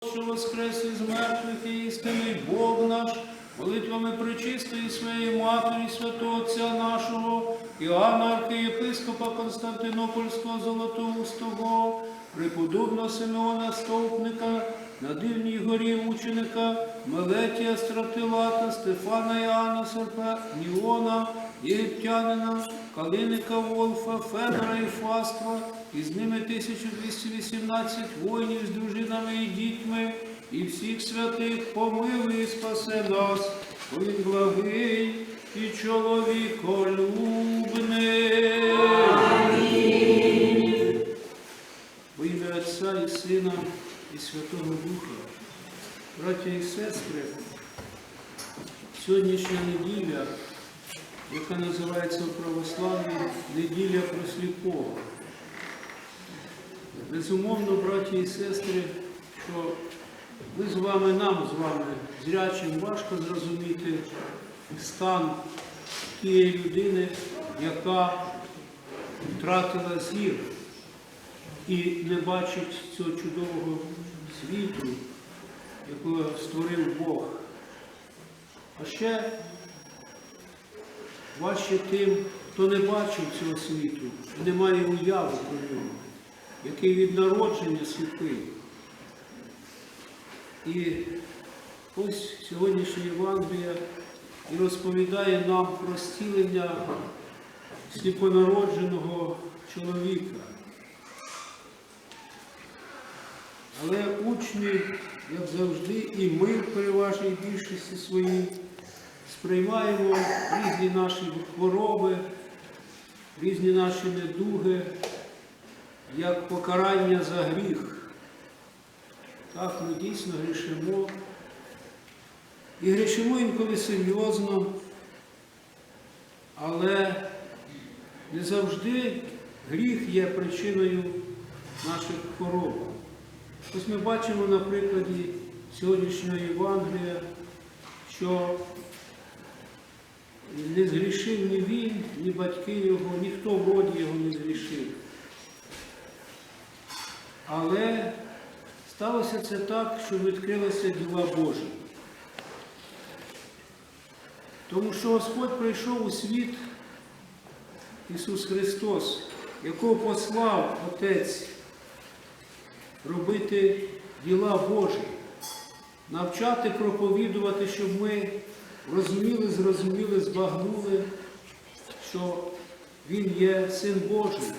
що воскрес із мертвих і істинний Бог наш, молитвами пречистої своєї Матері, святого Отця нашого, Іоанна архієпископа Константинопольського Золотоустого, преподобного Симеона Стовпника, на Дивній горі мученика, Мелетія Стратилата, Стефана Іоанна Серпеніона, єгиптянина, Калиника Волфа, Федора і Фаства, і з ними 1218 воїнів з дружинами і дітьми, і всіх святих помилуй і спасе нас, бо він благий і чоловіколюбний. Амінь. Во ім'я Отця і Сина і Святого Духа. Браття і сестри, сьогоднішня неділя, яка називається у православ'ї неділя Просліпого. Безумовно, браті і сестри, що нам з вами, зрячим, важко зрозуміти стан тієї людини, яка втратила зір і не бачить цього чудового світу, якого створив Бог. А ще важче тим, хто не бачив цього світу і не має уяви про нього, який від народження сліпий. І ось сьогоднішня Євангелія і розповідає нам про зцілення сліпонародженого чоловіка. Але учні, як завжди, і ми в переважній більшості своїй, сприймаємо різні наші хвороби, різні наші недуги, як покарання за гріх. Так, ми дійсно грішимо. І грішимо інколи серйозно, але не завжди гріх є причиною наших хвороб. Ось ми бачимо на прикладі сьогоднішнього Євангелія, що не згрішив ні він, ні батьки його, ніхто в роді його не згрішив. Але сталося це так, що відкрилися діла Божі. Тому що Господь прийшов у світ, Ісус Христос, якого послав Отець робити діла Божі, навчати, проповідувати, щоб ми зрозуміли, збагнули, що Він є Син Божий,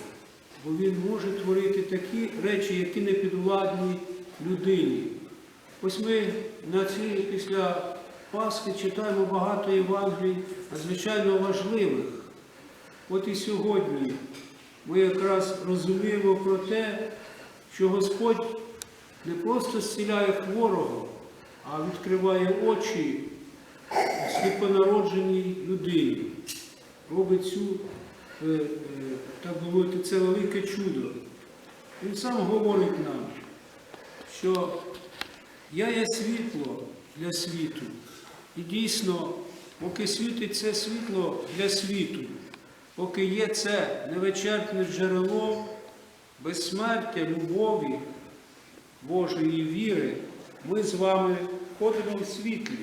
бо Він може творити такі речі, які не підвладні людині. Ось ми після Пасхи читаємо багато Євангелій, надзвичайно важливих. От і сьогодні ми якраз розуміємо про те, що Господь не просто зціляє хворого, а відкриває очі сліпонародженій людині. Робить так би мовити, це велике чудо. Він сам говорить нам, що я є світло для світу. І дійсно, поки світить це світло для світу, поки є це невичерпне джерело безсмертя, любові Божої віри, ми з вами ходимо в світлі.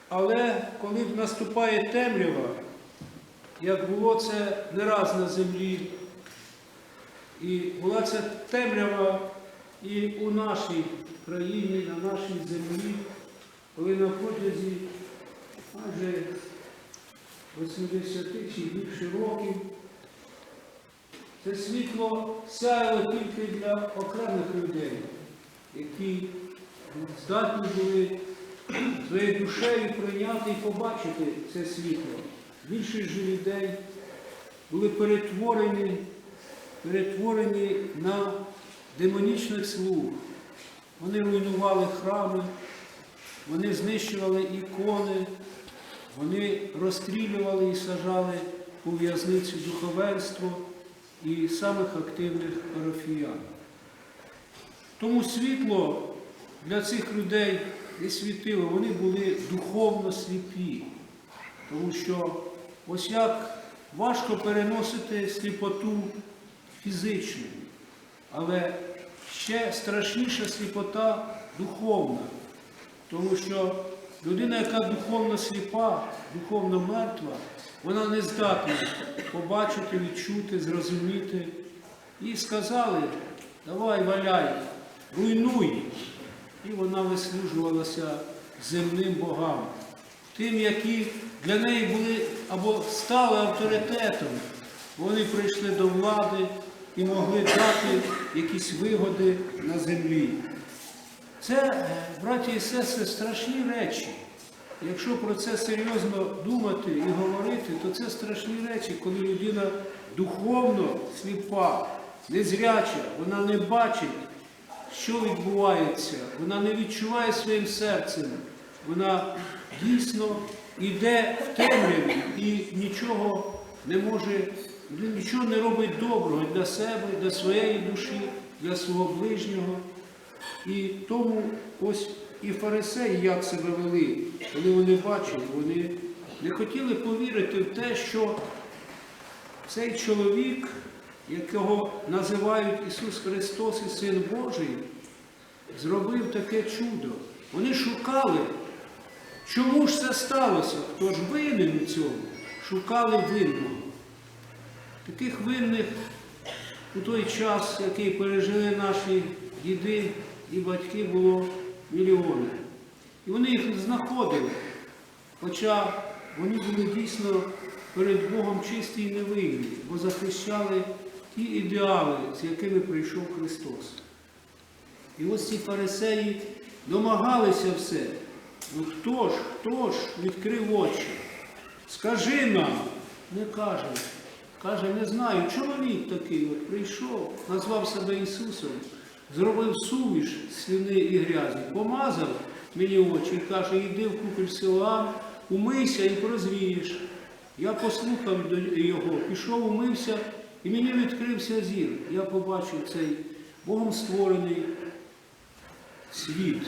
Але коли наступає темрява, як було це не раз на землі, і була ця темрява і у нашій країні, на нашій землі, коли на протязі майже 80 чи більше років це світло сяяло тільки для окремих людей, які здатні були своєю душею прийняти і побачити це світло. Більшість же людей були перетворені на демонічних слуг. Вони руйнували храми, вони знищували ікони, вони розстрілювали і саджали у в'язницю духовенство і самих активних парафіян. Тому світло для цих людей не світило, вони були духовно сліпі. Тому що ось як важко переносити сліпоту фізичну, але ще страшніша сліпота духовна. Тому що людина, яка духовно сліпа, духовно мертва, вона не здатна побачити, відчути, зрозуміти. Їй сказали: давай, валяй, руйнуй. І вона вислужувалася земним богам. Тим, які для неї були або стали авторитетом. Вони прийшли до влади і могли дати якісь вигоди на землі. Це, браті і сестри, страшні речі. Якщо про це серйозно думати і говорити, то це страшні речі, коли людина духовно сліпа, незряча, вона не бачить, що відбувається, вона не відчуває своїм серцем, вона дійсно йде в темряві і нічого не може, нічого не робить доброго для себе, для своєї душі, для свого ближнього. І тому ось і фарисеї як себе вели, коли вони бачили, вони не хотіли повірити в те, що цей чоловік, якого називають Ісус Христос і Син Божий, зробив таке чудо. Вони шукали, чому ж це сталося, хто ж винен у цьому, шукали винного. Таких винних у той час, який пережили наші діди і батьки, було мільйони. І вони їх знаходили, хоча вони були дійсно перед Богом чисті і невинні, бо захищали ті ідеали, з якими прийшов Христос. І ось ці фарисеї домагалися все. Ну хто ж відкрив очі? Скажи нам. Не каже. Каже, не знаю, чоловік такий от прийшов, назвав себе Ісусом, зробив суміш слини і грязі, помазав мені очі і каже, йди в купель Силоам, умийся і прозвієш. Я послухав його, пішов, умився, і мені відкрився зір. Я побачив цей Богом створений світ.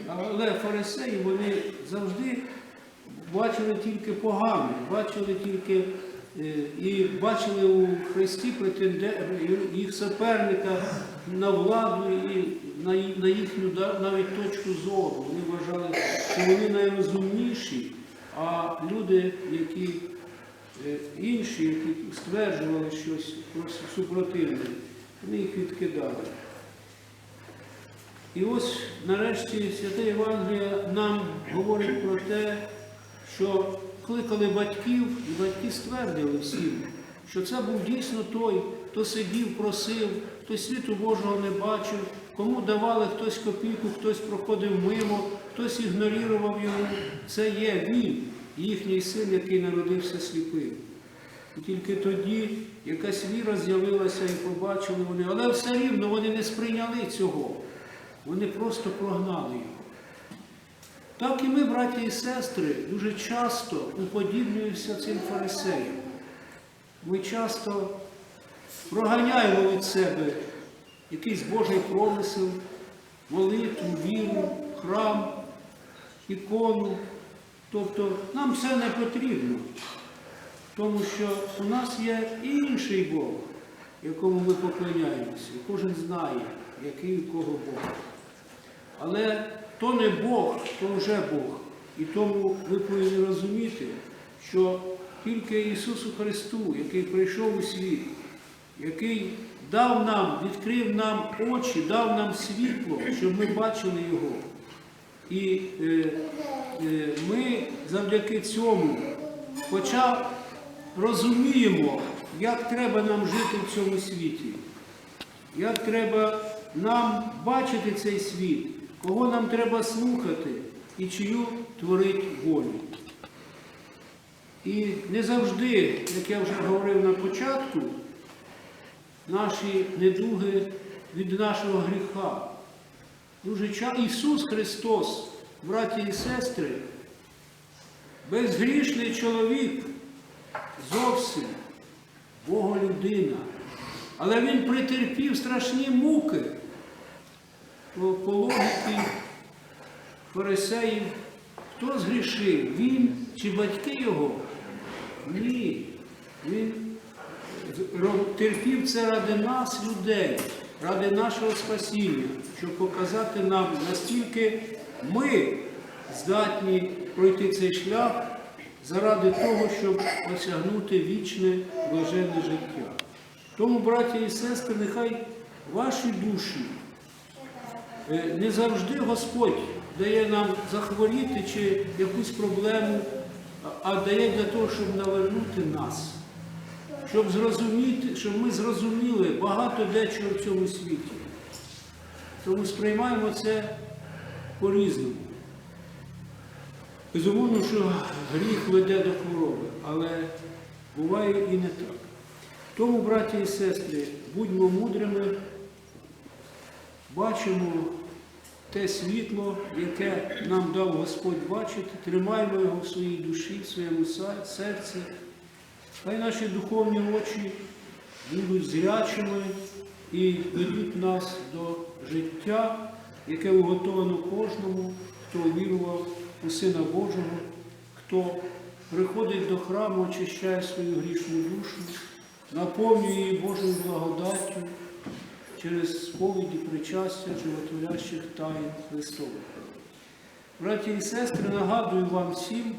Але фарисеї, вони завжди бачили тільки погане, бачили тільки і бачили у Христі їх суперника на владу і на їхню навіть точку зору. Вони вважали, що вони найрозумніші, а люди, які інші, які стверджували щось супротивне, вони їх відкидали. І ось нарешті Святе Євангеліє нам говорить про те, що кликали батьків, і батьки ствердили всім, що це був дійсно той, хто сидів, просив, хто світу Божого не бачив, кому давали хтось копійку, хтось проходив мимо, хтось ігнорував його. Це є він, їхній син, який народився сліпим. І тільки тоді якась віра з'явилася і побачили вони, але все рівно вони не сприйняли цього. Вони просто прогнали його. Так і ми, браті і сестри, дуже часто уподібнюємося цим фарисеям. Ми часто проганяємо від себе якийсь Божий промисел, молитву, віру, храм, ікону. Тобто нам це не потрібно, тому що у нас є інший Бог, якому ми поклоняємося. І кожен знає, який у кого Бог. Але то не Бог, то вже Бог. І тому ви повинні розуміти, що тільки Ісусу Христу, який прийшов у світ, який дав нам, відкрив нам очі, дав нам світло, щоб ми бачили Його. І ми завдяки цьому, хоча розуміємо, як треба нам жити в цьому світі, як треба нам бачити цей світ, кого нам треба слухати і чию творить волю. І не завжди, як я вже говорив на початку, наші недуги від нашого гріха. Дуже часто Ісус Христос, браті і сестри, безгрішний чоловік, зовсім Боголюдина. Але Він претерпів страшні муки. По логіці фарисеїв, хто згрішив? Він чи батьки його? Ні. Він терпів це ради нас, людей, ради нашого спасіння, щоб показати нам, наскільки ми здатні пройти цей шлях заради того, щоб осягнути вічне блаженне життя. Тому, браті і сестри, нехай ваші душі, не завжди Господь дає нам захворіти чи якусь проблему, а дає для того, щоб навернути нас, щоб зрозуміти, щоб ми зрозуміли багато дечого в цьому світі. Тому сприймаємо це по-різному. Безумовно, що гріх веде до хвороби, але буває і не так. Тому, браті і сестри, будьмо мудрими, бачимо те світло, яке нам дав Господь бачити, тримаємо його в своїй душі, в своєму серці. Хай наші духовні очі будуть зрячими і ведуть нас до життя, яке уготовано кожному, хто увірував у Сина Божого, хто приходить до храму, очищає свою грішну душу, наповнює її Божою благодаттю через сповіді причастя животворящих таїн Христових. Браті і сестри, нагадую вам всім,